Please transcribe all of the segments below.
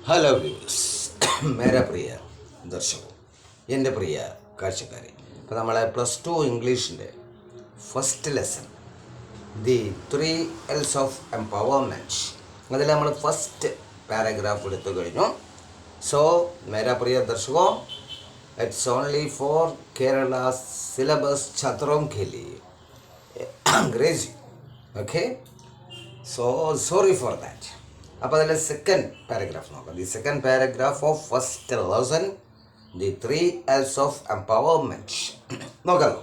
Hello views, മേരെ പ്രിയ ദർശകോ, എൻ്റെ പ്രിയ കാഴ്ചക്കാരെ. ഇപ്പോൾ നമ്മളെ +2 ഇംഗ്ലീഷിൻ്റെ first lesson the 3 L's of empowerment, അതിൽ നമ്മൾ ഫസ്റ്റ് പാരഗ്രാഫ് എടുത്തു കഴിഞ്ഞു. സോ മേരെ പ്രിയ ദർശകോ, it's only for Kerala syllabus छात्रों के लिए अंग्रेजी. Okay, so sorry for that. അപ്പോൾ അതിലെ സെക്കൻഡ് പാരഗ്രാഫ് നോക്കാം. The second paragraph of first lesson the 3 L's of empowerment. നോക്കാം.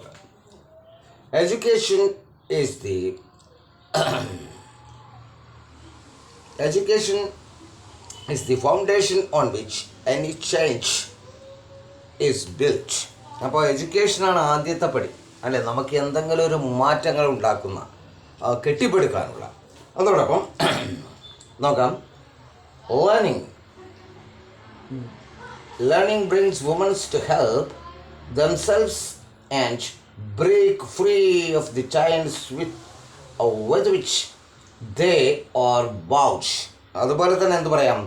Education is the education is the foundation on which any change is built. അപ്പോൾ എഡ്യൂക്കേഷനാണ് ആദ്യത്തെ പടി, അല്ലേ? നമുക്ക് എന്തെങ്കിലും ഒരു മാറ്റങ്ങൾ ഉണ്ടാക്കുന്ന, കെട്ടിപ്പടുക്കാനുള്ള. അതോടൊപ്പം നോക്കാം. Learning brings women to help themselves and break free of the chains with which they are bound. അതുപോലെ തന്നെ എന്ത് പറയാം,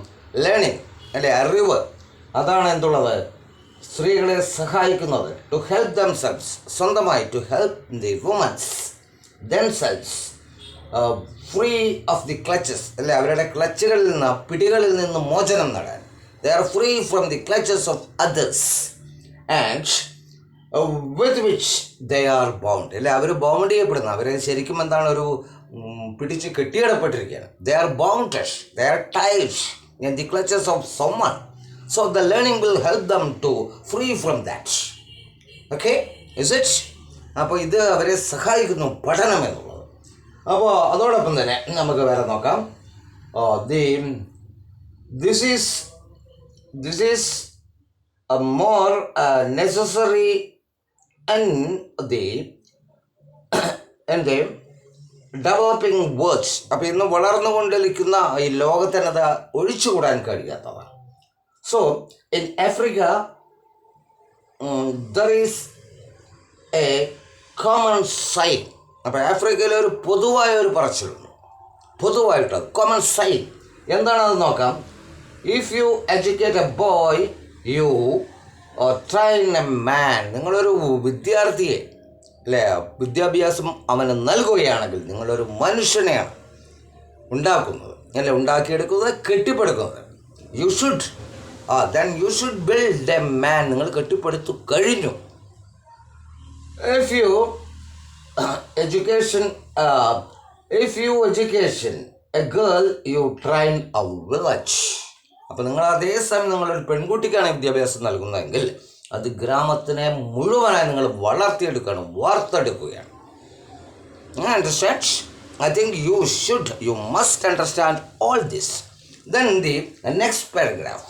ലേണിംഗ് അല്ലെ, അറിവ്, അതാണ് എന്തുള്ളത്, സ്ത്രീകളെ സഹായിക്കുന്നത്. ടു ഹെൽപ്പ് ദംസെൽസ്, സ്വന്തമായി, to help the womans damsels free of the clutches, അല്ലെ, അവരുടെ ക്ലച്ചുകളിൽ നിന്ന്, പിടികളിൽ നിന്ന് മോചനം നേടാൻ. They are free from the clutches of others and with which they are bound, അല്ലെ, അവർ ബൗണ്ട് ചെയ്യപ്പെടുന്നു. അവർ ശരിക്കും എന്താണ്, ഒരു പിടിച്ച് കെട്ടിയിടപ്പെട്ടിരിക്കുകയാണ്. They are bounded, they are tied in the clutches of someone. So the learning will help them to free from that. Okay, is it? അപ്പോൾ ഇത് അവരെ സഹായിക്കുന്നു, പഠനം എന്നുള്ളത്. അപ്പോൾ അതോടൊപ്പം തന്നെ നമുക്ക് വേറെ നോക്കാം. This is a more necessary in the developing words. അപ്പോൾ ഇന്ന് വളർന്നുകൊണ്ടിരിക്കുന്ന ഈ ലോകത്തിനത് ഒഴിച്ചുകൂടാൻ കഴിയാത്തതാണ്. So in Africa there is a common sign. അപ്പോൾ ആഫ്രിക്കയിൽ ഒരു പൊതുവായ ഒരു പറച്ചിലുണ്ട്, പൊതുവായിട്ട് കോമൺ സൈൻ. എന്താണെന്ന് നോക്കാം. If you educate a boy you train a man. നിങ്ങളൊരു വിദ്യാർത്ഥിയെ, അല്ലേ, വിദ്യാഭ്യാസം അവന് നൽകുകയാണെങ്കിൽ നിങ്ങളൊരു മനുഷ്യനെയാണ് ഉണ്ടാക്കുന്നത്, അല്ലെ, ഉണ്ടാക്കിയെടുക്കുന്നത്, കെട്ടിപ്പടുക്കുന്നത്. You should then you should build a man. നിങ്ങൾ കെട്ടിപ്പടുത്തു കഴിഞ്ഞു. If you education a girl, you train a village. അപ്പോൾ നിങ്ങൾ അതേസമയം നിങ്ങളൊരു പെൺകുട്ടിക്കാണ് വിദ്യാഭ്യാസം നൽകുന്നതെങ്കിൽ അത് ഗ്രാമത്തിനെ മുഴുവനായി നിങ്ങൾ വളർത്തിയെടുക്കുകയാണ്, വാർത്തെടുക്കുകയാണ്. Understand? I think you must understand all this. Then the next paragraph.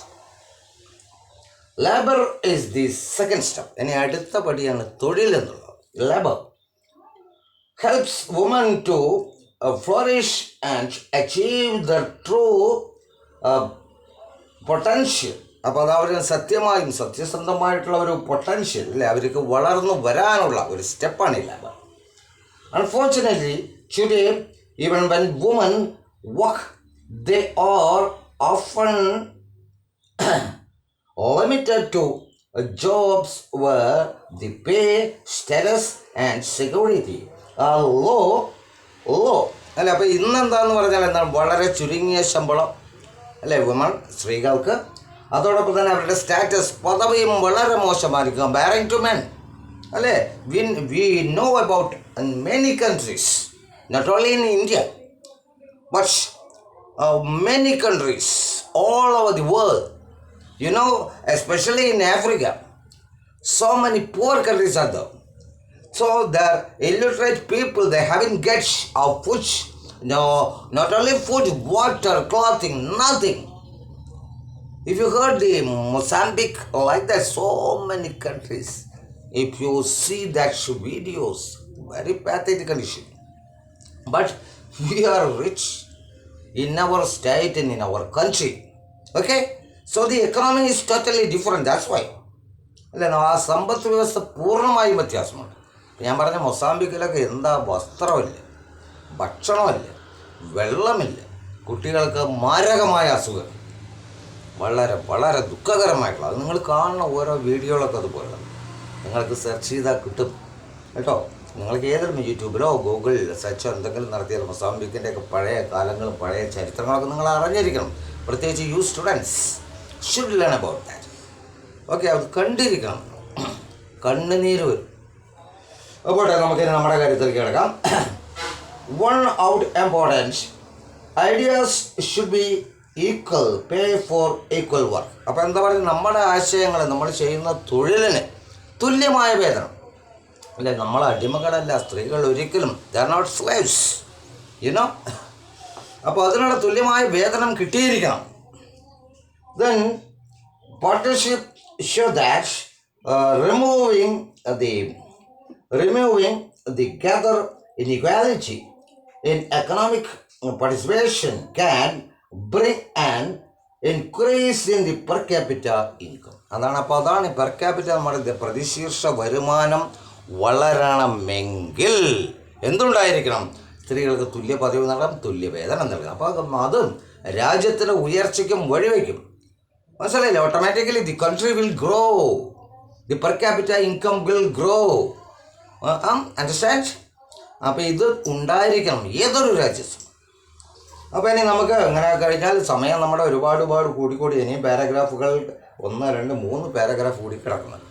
Labor is the second step. ഇനി അടുത്ത പടിയാണ് തൊഴിൽ എന്നുള്ളത്. Labor helps women to flourish and achieve their true potential. അപ്പോൾ അത് അവർ സത്യമായും സത്യസന്ധമായിട്ടുള്ള ഒരു പൊട്ടൻഷ്യൽ, അല്ലെ, അവർക്ക് വളർന്നു വരാനുള്ള ഒരു സ്റ്റെപ്പാണ് ഈ labour. Unfortunately today even when woman work they are often limited to jobs where the pay, status and security are low. അല്ലെ, അപ്പോൾ ഇന്നെന്താന്ന് പറഞ്ഞാൽ എന്താണ്, വളരെ ചുരുങ്ങിയ ശമ്പളം, അല്ലെ, വുമൺ, സ്ത്രീകൾക്ക്. അതോടൊപ്പം തന്നെ അവരുടെ സ്റ്റാറ്റസ്, പദവിയും വളരെ മോശമായിരിക്കും കമ്പയറിംഗ് ടു മെൻ, അല്ലേ. We know about many countries, not only in India but many countries all over the world, you know, especially in Africa, so many poor countries are there. So the illiterate people, they haven't get food, no, not only food, water, clothing, nothing. If you heard the Mozambique, like that, so many countries, if you see that videos, very pathetic condition. But we are rich in our state and in our country. Okay, so the economy is totally different. That's why, അല്ലേ, ആ സമ്പദ് വ്യവസ്ഥ പൂർണ്ണമായും വ്യത്യാസമുണ്ട്. ഞാൻ പറഞ്ഞ മൊസാംബിക്കിലൊക്കെ എന്താ, വസ്ത്രമില്ല, ഭക്ഷണമില്ല, വെള്ളമില്ല, കുട്ടികൾക്ക് മാരകമായ അസുഖം. വളരെ വളരെ ദുഃഖകരമായിട്ടുള്ള, അത് നിങ്ങൾ കാണുന്ന ഓരോ വീഡിയോകളൊക്കെ അതുപോലെ നിങ്ങൾക്ക് സെർച്ച് ചെയ്താൽ കിട്ടും കേട്ടോ. നിങ്ങൾക്ക് ഏതെങ്കിലും യൂട്യൂബിലോ ഗൂഗിൾ സെർച്ചോ എന്തെങ്കിലും നടത്തിയാൽ മൊസാംബിക്കിൻ്റെയൊക്കെ പഴയ കാലങ്ങളും പഴയ ചരിത്രങ്ങളൊക്കെ നിങ്ങൾ അറിഞ്ഞിരിക്കണം. പ്രത്യേകിച്ച് you students should learn about that. Okay, അത് കണ്ടിരിക്കണം, കണ്ണുനീര് വരും. അപ്പോൾ നമുക്കിനി നമ്മുടെ കാര്യത്തിലേക്ക് കിടക്കാം. One out important ideas should be equal, pay for equal work. അപ്പോൾ എന്താ പറയുക, നമ്മുടെ ആശയങ്ങൾ, നമ്മൾ ചെയ്യുന്ന തൊഴിലിന് തുല്യമായ വേതനം. അല്ലെ, നമ്മൾ അടിമകളല്ല, സ്ത്രീകൾ ഒരിക്കലും they are not slaves, you know. അപ്പോൾ അതിനുള്ള തുല്യമായ വേതനം കിട്ടിയിരിക്കണം. Then partnership show that removing the gather inequality in economic participation can bring an increase in the per capita income. അതാണ് പെർ ക്യാപിറ്റ നമ്മുടെ പ്രതിശീർഷ വരുമാനം വളരണമെങ്കിൽ എന്തുണ്ടായിരിക്കണം? സ്ത്രീകൾക്ക് തുല്യ പദവി നൽകണം, തുല്യ വേതനം നൽകണം. അപ്പോൾ അതും രാജ്യത്തിൻ്റെ ഉയർച്ചയ്ക്കും വഴിവെക്കും. മനസ്സിലായില്ലേ? Automatically the country will grow, the per capita income will grow. Understand? അപ്പോൾ ഇത് ഉണ്ടായിരിക്കണം ഏതൊരു രാജ്യത്തും. അപ്പോൾ ഇനി നമുക്ക് അങ്ങനെ കഴിഞ്ഞാൽ സമയം നമ്മുടെ ഒരുപാട് കൂടിക്കൂടി, ഇനിയും പാരഗ്രാഫുകൾ 1, 2, 3 പാരഗ്രാഫ് കൂടി കിടക്കുന്നത്.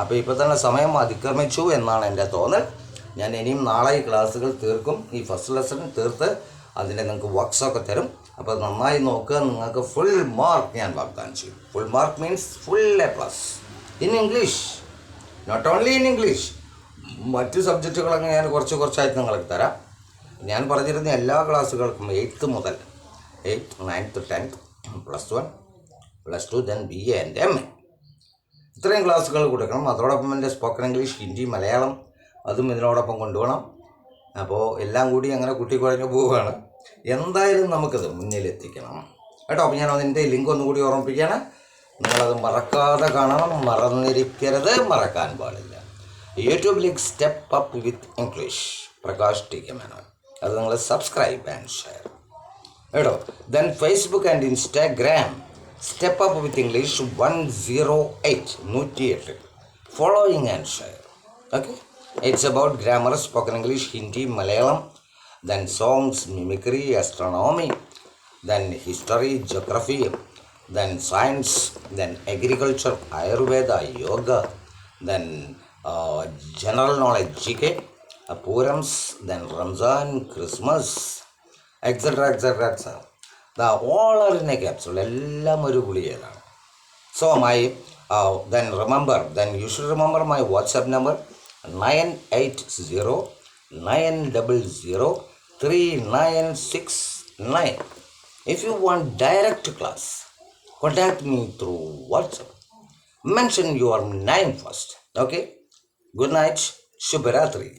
അപ്പോൾ ഇപ്പോൾ തന്നെ സമയം അതിക്രമിച്ചു എന്നാണ് എൻ്റെ തോന്നൽ. ഞാൻ ഇനിയും നാളെ ഈ ക്ലാസ്സുകൾ തീർക്കും. ഈ ഫസ്റ്റ് ലെസൺ തീർത്ത് അതിൻ്റെ നിങ്ങൾക്ക് വർക്ക്സൊക്കെ തരും. അപ്പോൾ നന്നായി നോക്കുക. നിങ്ങൾക്ക് ഫുൾ മാർക്ക് ഞാൻ വാഗ്ദാനം ചെയ്യും. Full mark means full A+ in English, not only in English. മറ്റ് സബ്ജക്റ്റുകളൊക്കെ ഞാൻ കുറച്ചായിട്ട് നിങ്ങൾക്ക് തരാം. ഞാൻ പറഞ്ഞിരുന്ന എല്ലാ ക്ലാസ്സുകൾക്കും 8th മുതൽ 8th, 9th, 10th, +1, +2, then BA and MA ഇത്രയും ക്ലാസ്സുകൾ കൊടുക്കണം. അതോടൊപ്പം എൻ്റെ സ്പോക്കൺ ഇംഗ്ലീഷ്, ഹിന്ദി, മലയാളം അതും ഇതിനോടൊപ്പം കൊണ്ടുപോകണം. അപ്പോൾ എല്ലാം കൂടി അങ്ങനെ കുഴഞ്ഞു പോവുകയാണ്. എന്തായാലും നമുക്കത് മുന്നിലെത്തിക്കണം കേട്ടോ. അപ്പോൾ ഞാൻ അതിൻ്റെ ലിങ്ക് ഒന്നുകൂടി ഓർമ്മിപ്പിക്കുകയാണ്. നിങ്ങളത് മറക്കാതെ കാണണം, മറന്നിരിക്കരുത്, മറക്കാൻ പാടില്ല. YouTube link step up with English, Prakash TK Menon. അത് നിങ്ങൾ സബ്സ്ക്രൈബ് ആൻഡ് ഷെയർ കേട്ടോ. Then Facebook and Instagram step up with English 108 following and share. Okay, it's about grammar, spoken English, Hindi, Malayalam, then songs, mimicry, astronomy, then history, geography, then science, then agriculture, Ayurveda, yoga, then general knowledge, GK, Purams, then Ramzan, Christmas, etc. All are in a capsule. എല്ലാം ഒരു ഗുളികയിലാണ്. So then you should remember my WhatsApp number 980903969. If you want direct class, contact me through WhatsApp. Mention your name first. Okay? Good night. Shubharatri.